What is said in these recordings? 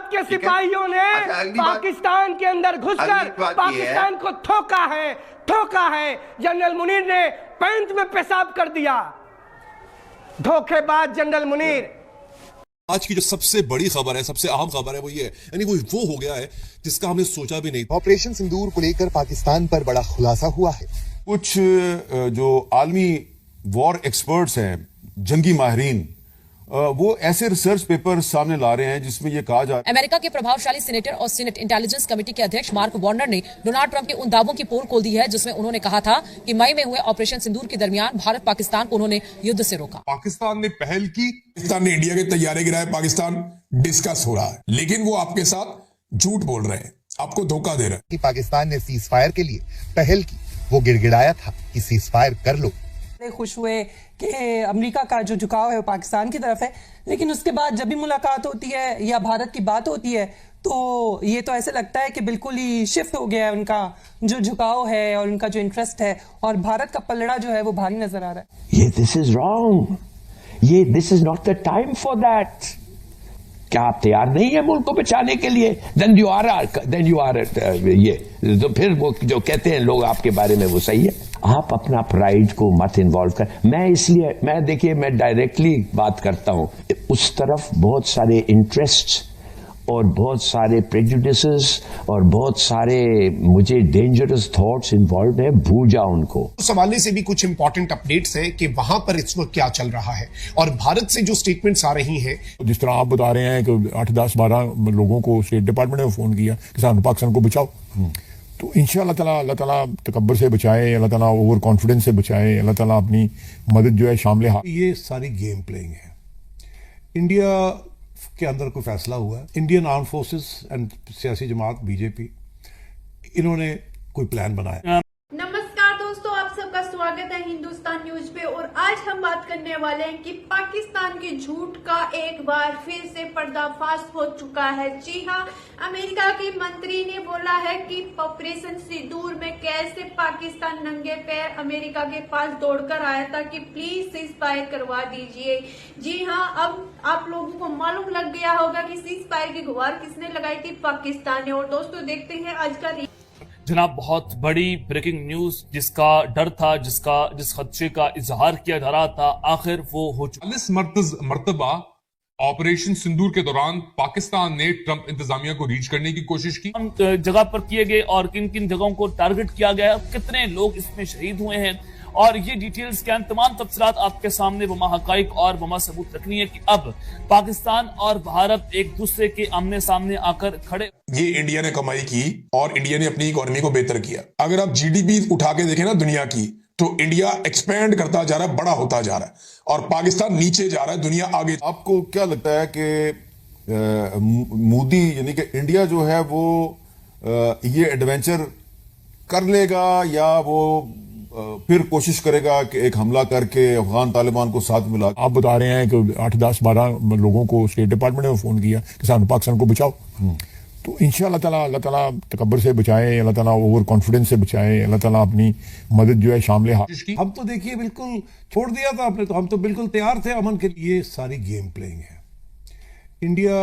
भारत के सिपाहियों ने पाकिस्तान के अंदर घुसकर पाकिस्तान को ठोका है। जनरल मुनीर ने पैंट में पेशाब कर दिया। धोखेबाज जनरल मुनीर। आज की जो सबसे बड़ी खबर है, सबसे अहम खबर है, वो ये है, यानी वो हो गया है जिसका हमने सोचा भी नहीं। ऑपरेशन सिंदूर को लेकर पाकिस्तान पर बड़ा खुलासा हुआ है। कुछ जो आलमी वॉर एक्सपर्ट्स हैं, जंगी माहिरीन, वो ऐसे रिसर्च पेपर सामने ला रहे हैं जिसमें ये कहा जा। अमेरिका के प्रभावशाली सीनेटर और सीनेट इंटेलिजेंस कमेटी के अध्यक्ष मार्क वार्नर ने डोनाल्ड ट्रंप के उन दावों की पोल खोल दी है जिसमें उन्होंने कहा था कि मई में हुए ऑपरेशन सिंदूर के दरमियान भारत पाकिस्तान को उन्होंने युद्ध से रोका। पाकिस्तान ने पहल की, पाकिस्तान ने इंडिया के तैयारे गिराए, पाकिस्तान डिस्कस हो रहा है, लेकिन वो आपके साथ झूठ बोल रहे हैं, आपको धोखा दे रहे हैं। कि पाकिस्तान ने सीज फायर के लिए पहल की, वो गिड़गिड़ाया था कि सीज फायर कर लो। खुश हुए कि अमेरिका का जो झुकाव है वो पाकिस्तान की तरफ है, लेकिन उसके बाद जब भी मुलाकात होती है या भारत की बात होती है तो ये तो ऐसे लगता है कि बिल्कुल ही शिफ्ट हो गया है उनका जो झुकाव है और उनका जो इंटरेस्ट है, और भारत का पलड़ा जो है वो भारी नजर आ रहा है। ये दिस इज रॉन्ग, ये this is not the time for that. क्या आप तैयार नहीं है मुल्क को बचाने के लिए? देन यू आर ये तो फिर वो जो कहते हैं लोग आपके बारे में वो सही है। आप अपना प्राइड को मत इन्वॉल्व कर। मैं डायरेक्टली बात करता हूं, उस तरफ बहुत सारे इंटरेस्ट और बहुत सारे प्रेजुडिसेस और बहुत सारे मुझे डेंजरस थॉट्स इन्वॉल्व है, भूल जाओ उनको। उस हवाले से भी कुछ इंपॉर्टेंट अपडेट्स हैं कि वहां पर इस वक्त क्या चल रहा है और भारत से जो स्टेटमेंट्स आ रही हैं। जिस तरह आप बता रहे हैं कि 8, 10, 12 लोगों को स्टेट डिपार्टमेंट ने फोन किया कि पाकिस्तान को बचाओ, तो इंशाअल्लाह अल्लाह ताला तकब्बर से बचाए, अल्लाह ताला ओवर कॉन्फिडेंस से बचाए, अल्लाह ताला अपनी मदद जो है शामिल हाथ। ये सारी गेम प्लेइंग है। इंडिया के अंदर कोई फैसला हुआ है, इंडियन आर्म फोर्सेस एंड सियासी जमात बीजेपी, इन्होंने कोई प्लान बनाया। नमस्कार दोस्तों, आप सबका स्वागत है हिंदुस्तान न्यूज पे। और आज हम बात करने वाले हैं कि पाकिस्तान के झूठ का एक बार फिर से पर्दाफाश हो चुका है। जी हां, अमेरिका के मंत्री ने बोला है कि ऑपरेशन सिंदूर में कैसे पाकिस्तान नंगे पैर अमेरिका के पास दौड़कर आया था कि प्लीज सीज फायर करवा दीजिए। जी हां, अब आप लोगों को मालूम लग गया होगा कि सीज फायर की गुहार किसने लगाई थी, पाकिस्तान ने। और दोस्तों देखते हैं आज का जनाब बहुत बड़ी ब्रेकिंग न्यूज, जिसका डर था, जिस खदशे का इजहार किया जा रहा था, आखिर वो हो चुका। 40 मरतबा ऑपरेशन सिंदूर के दौरान पाकिस्तान ने ट्रंप इंतजामिया को रीच करने की कोशिश की। जगह पर किए गए और किन किन जगहों को टारगेट किया गया, कितने लोग इसमें शहीद हुए हैं, और ये डिटेल्स क्या तमाम तफसीलात आपके सामने वमा हकाइक और वमा सबूत रखनी है कि अब पाकिस्तान और भारत एक दूसरे के आमने सामने आकर खड़े। ये इंडिया ने कमाई की और इंडिया ने अपनी इकोनॉमी को बेहतर किया। अगर आप जीडीपी उठा के देखें ना दुनिया की, तो इंडिया एक्सपेंड करता जा रहा है, बड़ा होता जा रहा है, और पाकिस्तान नीचे जा रहा है, दुनिया आगे। आपको क्या लगता है कि मोदी यानी कि इंडिया जो है वो ये एडवेंचर कर लेगा या वो फिर कोशिश करेगा कि एक हमला करके अफगान तालिबान को साथ मिला? आप बता रहे हैं कि 8, 10, 12 लोगों को स्टेट डिपार्टमेंट ने फोन किया कि पाकिस्तान को बचाओ, तो इंशाअल्लाह अल्लाह ताला तकब्बर से बचाए, अल्लाह ताला ओवर कॉन्फिडेंस से बचाए, अल्लाह ताला अपनी मदद जो है शामिल हाथ। हम तो देखिए बिल्कुल छोड़ दिया था आपने, तो हम तो बिल्कुल तैयार थे अमन के लिए। ये सारी गेम प्लेइंग है। इंडिया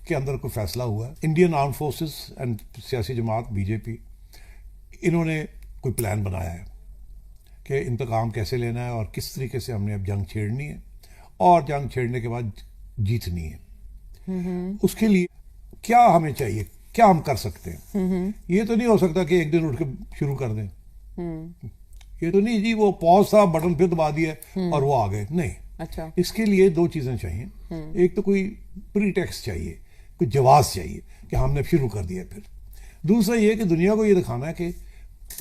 के अंदर कोई फैसला हुआ है, इंडियन आर्म फोर्सेस एंड सियासी जमात बीजेपी, इन्होंने कोई प्लान बनाया है कि इंतकाम कैसे लेना है और किस तरीके से हमने अब जंग छेड़नी है, और जंग छेड़ने के बाद जीतनी है। उसके लिए क्या हमें चाहिए, क्या हम कर सकते हैं? ये तो नहीं हो सकता कि एक दिन उठ के शुरू कर दें। ये तो नहीं जी वो पॉज था, बटन फिर दबा दिया और वो आ गए, नहीं। अच्छा, इसके लिए 2 चीजें चाहिए। एक तो कोई प्रीटेक्स्ट चाहिए, कोई जवाब चाहिए कि हमने शुरू कर दिया। फिर दूसरा ये कि दुनिया को ये दिखाना है कि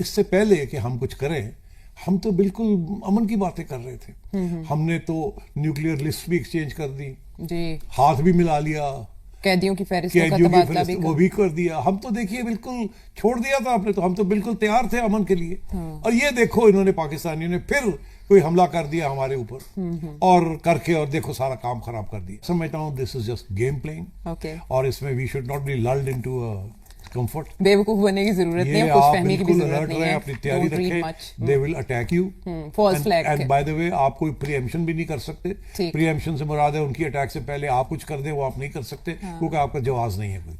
इससे पहले कि हम कुछ करें, हम तो बिल्कुल अमन की बातें कर रहे थे। हमने तो न्यूक्लियर लिस्ट भी एक्सचेंज कर दी जी, हाथ भी मिला लिया, कैदियों की फहरिस्त वो भी कर दिया। हम तो देखिए बिल्कुल छोड़ दिया था आपने, तो हम तो बिल्कुल तैयार थे अमन के लिए। और ये देखो इन्होंने पाकिस्तानियों ने फिर कोई हमला कर दिया हमारे ऊपर, और करके और देखो सारा काम खराब कर दिया। समझता हूँ this is just game playing, और इसमें we should not be lulled into a comfort. बेवकूफ बनने की जरूरत नहीं है, कुछ फहमी की भी जरूरत नहीं है, अपनी तैयारी रखें, they will attack you false flag. And by the way आप कोई प्रीएम्पशन भी नहीं कर सकते, प्रीएम्पशन से मुराद है उनकी अटैक से पहले आप कुछ कर दें, वो आप नहीं कर सकते क्योंकि आपका जवाब नहीं है कोई।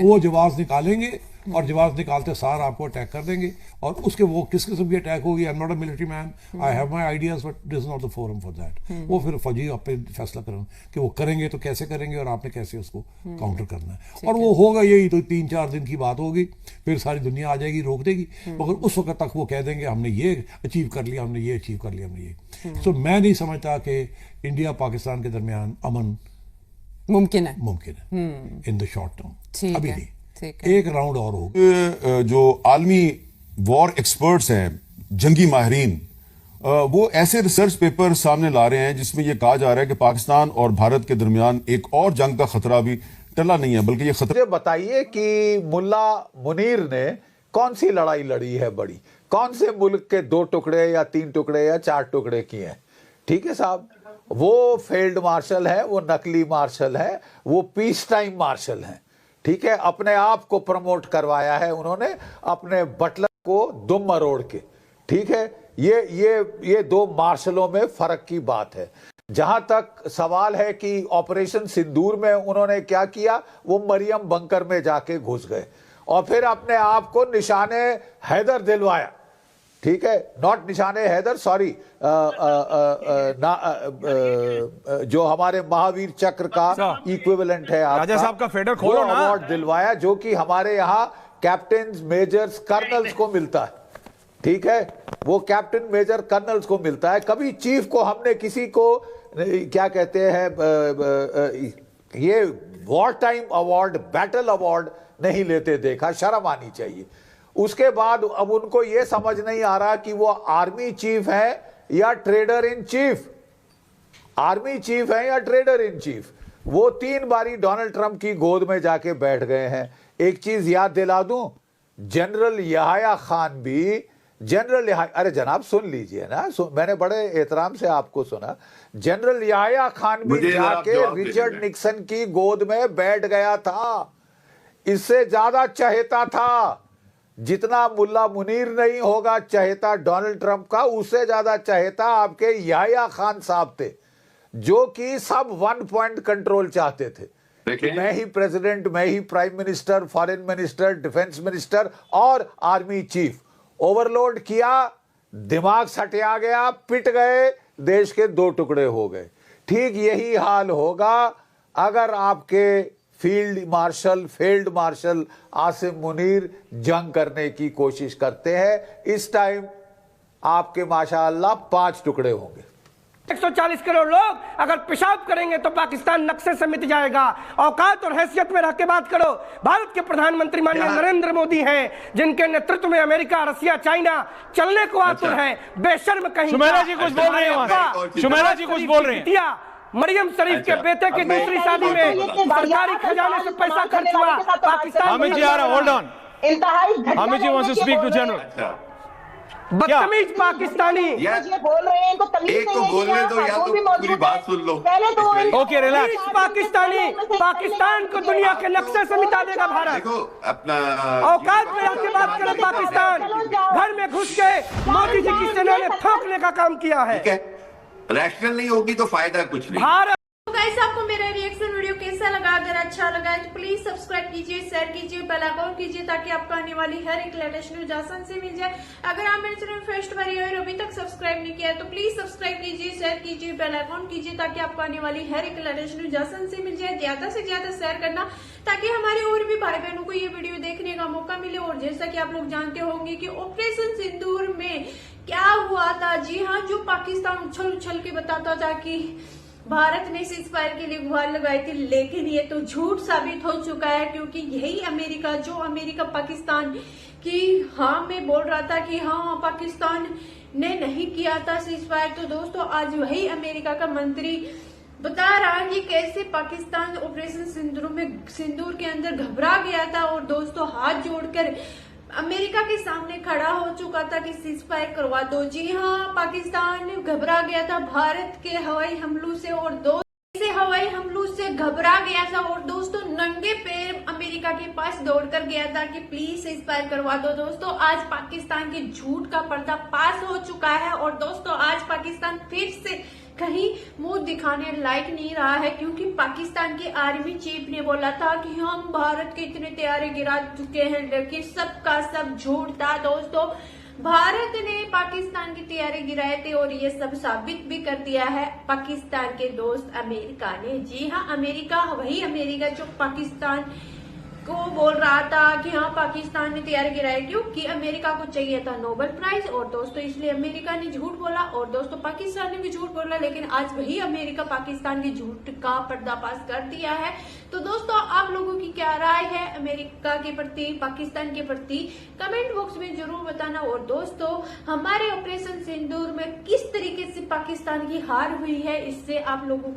वो जवाब निकालेंगे और जवाब निकालते सार आपको अटैक कर देंगे, और उसके वो किस किस्म की अटैक होगी, I am not a military man, I have my ideas but this is not the forum for that. वो फिर फौजी आप पे फैसला करें कि वो करेंगे तो कैसे करेंगे और आपने कैसे उसको काउंटर करना है, और वो होगा यही तो 3-4 दिन की बात होगी, फिर सारी दुनिया आ जाएगी रोक देगी, मगर उस वक्त तक वो कह देंगे हमने ये अचीव कर लिया, हमने ये अचीव कर लिया, हमने ये। सो मैं नहीं समझता कि इंडिया पाकिस्तान के दरमियान अमन मुमकिन है इन द शॉर्ट टर्म, अभी नहीं। एक राउंड और हो। जो आलमी वॉर एक्सपर्ट्स हैं, जंगी माहिरीन, वो ऐसे रिसर्च पेपर सामने ला रहे हैं जिसमें यह कहा जा रहा है कि पाकिस्तान और भारत के दरमियान एक और जंग का खतरा भी टला नहीं है, बल्कि ये खतरा। बताइए कि मुल्ला मुनीर ने कौन सी लड़ाई लड़ी है बड़ी, कौन से मुल्क के 2 टुकड़े या 3 टुकड़े या 4 टुकड़े किए हैं? ठीक है साहब, वो फील्ड मार्शल है, वो नकली मार्शल है, वो पीस टाइम मार्शल है। ठीक है, अपने आप को प्रमोट करवाया है उन्होंने अपने बटलर को दुम मरोड़ के। ठीक है, ये 2 मार्शलों में फर्क की बात है। जहां तक सवाल है कि ऑपरेशन सिंदूर में उन्होंने क्या किया, वो मरियम बंकर में जाके घुस गए और फिर अपने आप को निशाने हैदर दिलवाया। ठीक है, नॉट निशाने हैदर, सॉरी, जो हमारे महावीर चक्र का इक्विवेलेंट है आपका, राजा साहब का फेडर खोलो ना, अवार्ड दिलवाया जो कि हमारे यहाँ कैप्टन मेजर्स कर्नल्स को मिलता है। ठीक है, वो कैप्टन मेजर कर्नल्स को मिलता है, कभी चीफ को हमने किसी को क्या कहते हैं ये war time award, battle award नहीं लेते देखा, शर्म आनी चाहिए। उसके बाद अब उनको यह समझ नहीं आ रहा कि वो आर्मी चीफ है या trader in chief, army chief है या ट्रेडर इन चीफ। वो 3 बारी डोनाल्ड ट्रंप की गोद में जाके बैठ गए हैं। एक चीज याद दिला दूं, जनरल याह्या खान भी, जनरल अरे जनाब सुन लीजिए ना, मैंने बड़े एहतराम से आपको सुना। जनरल याह्या खान भी जाके रिचर्ड निक्सन की गोद में बैठ गया था, इससे ज्यादा चहेता था। जितना मुल्ला मुनीर नहीं होगा चहेता डोनाल्ड ट्रंप का, उससे ज्यादा चहेता आपके याह्या खान साहब थे, जो कि सब 1 पॉइंट कंट्रोल चाहते थे कि मैं ही प्रेसिडेंट, मैं ही prime minister, foreign minister, defence minister और आर्मी चीफ। ओवरलोड किया, दिमाग सटिया गया, पिट गए, देश के 2 टुकड़े हो गए। ठीक यही हाल होगा अगर आपके फील्ड मार्शल आसिम मुनीर जंग करने की कोशिश करते हैं। इस टाइम आपके माशाअल्लाह 5 टुकड़े होंगे। 140 करोड़ लोग अगर पेशाब करेंगे तो पाकिस्तान नक्शे से मिट जाएगा। औकात और हैसियत में रह के बात करो। भारत के प्रधानमंत्री माननीय नरेंद्र मोदी हैं, जिनके नेतृत्व में अमेरिका, रसिया, चाइना चलने को आतुर है। बेशर्म कहीं। सुमेरा जी कुछ बोल रहे हैं, सुमेरा जी कुछ बोल रहे हैं। मरियम शरीफ के बेटे की दूसरी शादी में सरकारी खजाने से पैसा खर्च हुआ। पाकिस्तान हामिद जी आ रहा, hold on, Hamid ji wants to speak to general. बदतमीज पाकिस्तानी ये बोल रहे हैं, इनको तमीज नहीं है, बोलने दो या तो पूरी बात सुन लो। पहले तो ओके रिलैक्स। पाकिस्तानी पाकिस्तान को दुनिया के नक्शे से मिटा देगा भारत। देखो अपना औकात में आके बात करें। पाकिस्तान घर में घुस के मोदी जी की सेना ने ठोकने का काम किया है। रैशनल नहीं होगी तो फायदा कुछ नहीं। भारत गाइस, आपको मेरा रिएक्शन वीडियो कैसा लगा? अगर अच्छा लगा है तो प्लीज सब्सक्राइब कीजिए, शेयर कीजिए, बेल आइकन कीजिए ताकि आपको आने वाली हर एक लेटेस्ट न्यूज आसान से मिल जाए। अगर आप मेरे चैनल फर्स्ट बार आए और अभी तक सब्सक्राइब नहीं किया है तो प्लीज सब्सक्राइब कीजिए, शेयर कीजिए, बेल आइकन कीजिए ताकि आपको आने वाली हर एक लेटेस्ट न्यूज आसान से मिल जाए। ज्यादा से ज्यादा शेयर करना ताकि हमारे और भी भाई बहनों को ये वीडियो देखने का मौका मिले। और जैसा कि आप लोग जानते होंगे कि ऑपरेशन सिंदूर में क्या हुआ था, जी हाँ, जो पाकिस्तान उछल उछल के बताता था कि भारत ने सीज फायर के लिए गुहार लगाई थी, लेकिन ये तो झूठ साबित हो चुका है। क्योंकि यही अमेरिका, जो अमेरिका पाकिस्तान की हाँ में बोल रहा था कि हाँ पाकिस्तान ने नहीं किया था सीज फायर, तो दोस्तों आज वही अमेरिका का मंत्री बता रहा है कि कैसे पाकिस्तान ऑपरेशन सिंदूर के अंदर घबरा गया था और दोस्तों हाथ जोड़कर अमेरिका के सामने खड़ा हो चुका था कि सीज फायर करवा दो। जी हाँ, पाकिस्तान घबरा गया था भारत के हवाई हमलों से और हवाई हमलों से घबरा गया था और दोस्तों नंगे पैर अमेरिका अमेरिका के पास दौड़कर गया था कि प्लीज एक्सपायर करवा दो। दोस्तों आज पाकिस्तान के झूठ का पर्दाफाश हो चुका है और दोस्तों आज पाकिस्तान फिर से कहीं मुंह दिखाने लायक नहीं रहा है, क्योंकि पाकिस्तान के आर्मी चीफ ने बोला था कि हम भारत के इतने तैयारी गिरा चुके हैं, लेकिन सबका सब झूठ था। दोस्तों भारत ने पाकिस्तान की तैयारी गिराए थे और ये सब साबित भी कर दिया है पाकिस्तान के दोस्त अमेरिका ने। जी हाँ, अमेरिका, वही अमेरिका जो पाकिस्तान को बोल रहा था कि हाँ पाकिस्तान ने तैयारी गिराई, क्योंकि अमेरिका को चाहिए था नोबेल प्राइज और दोस्तों इसलिए अमेरिका ने झूठ बोला और दोस्तों पाकिस्तान ने भी झूठ बोला, लेकिन आज वही अमेरिका पाकिस्तान के झूठ का पर्दाफाश कर दिया है। तो दोस्तों आप लोगों की क्या राय है अमेरिका के प्रति, पाकिस्तान के प्रति, कमेंट बॉक्स में जरूर बताना। और दोस्तों हमारे ऑपरेशन सिंदूर में किस तरीके से पाकिस्तान की हार हुई है, इससे आप लोगों को